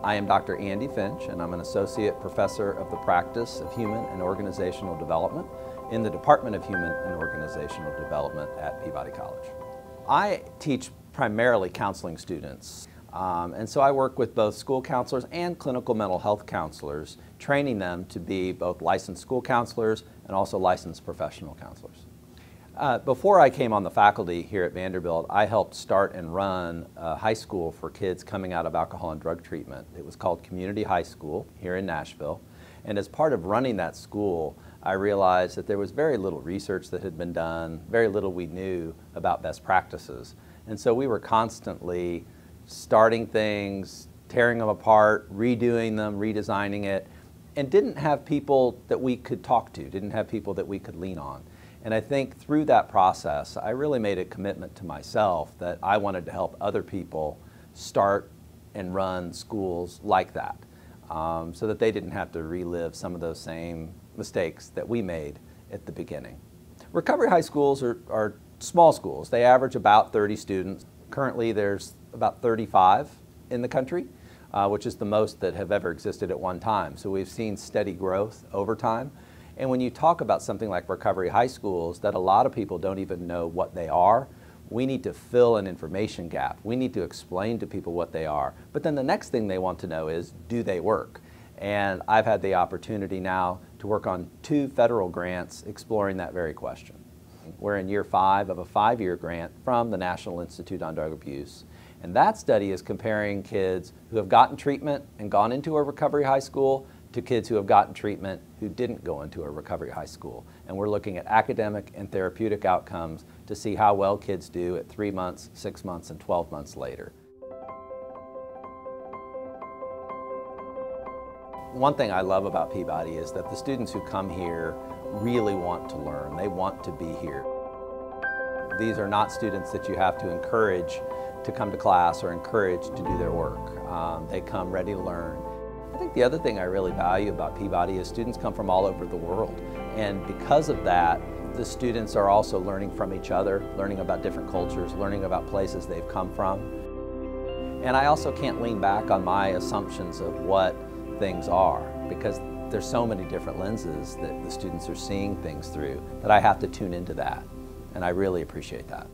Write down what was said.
I am Dr. Andy Finch, and I'm an Associate Professor of the Practice of Human and Organizational Development in the Department of Human and Organizational Development at Peabody College. I teach primarily counseling students, and so I work with both school counselors and clinical mental health counselors, training them to be both licensed school counselors and also licensed professional counselors. Before I came on the faculty here at Vanderbilt, I helped start and run a high school for kids coming out of alcohol and drug treatment. It was called Community High School here in Nashville. And as part of running that school, I realized that there was very little research that had been done, very little we knew about best practices. And so we were constantly starting things, tearing them apart, redoing them, redesigning it, and didn't have people that we could talk to, didn't have people that we could lean on. And I think through that process, I really made a commitment to myself that I wanted to help other people start and run schools like that, so that they didn't have to relive some of those same mistakes that we made at the beginning. Recovery high schools are small schools. They average about 30 students. Currently there's about 35 in the country, which is the most that have ever existed at one time. So we've seen steady growth over time. And when you talk about something like recovery high schools that a lot of people don't even know what they are, we need to fill an information gap. We need to explain to people what they are. But then the next thing they want to know is, do they work? And I've had the opportunity now to work on 2 federal grants exploring that very question. We're in year 5 of a 5-year grant from the National Institute on Drug Abuse. And that study is comparing kids who have gotten treatment and gone into a recovery high school to kids who have gotten treatment who didn't go into a recovery high school. And we're looking at academic and therapeutic outcomes to see how well kids do at 3 months, 6 months, and 12 months later. One thing I love about Peabody is that the students who come here really want to learn. They want to be here. These are not students that you have to encourage to come to class or encourage to do their work. They come ready to learn. I think the other thing I really value about Peabody is students come from all over the world. And because of that, the students are also learning from each other, learning about different cultures, learning about places they've come from. And I also can't lean back on my assumptions of what things are, because there's so many different lenses that the students are seeing things through that I have to tune into that. And I really appreciate that.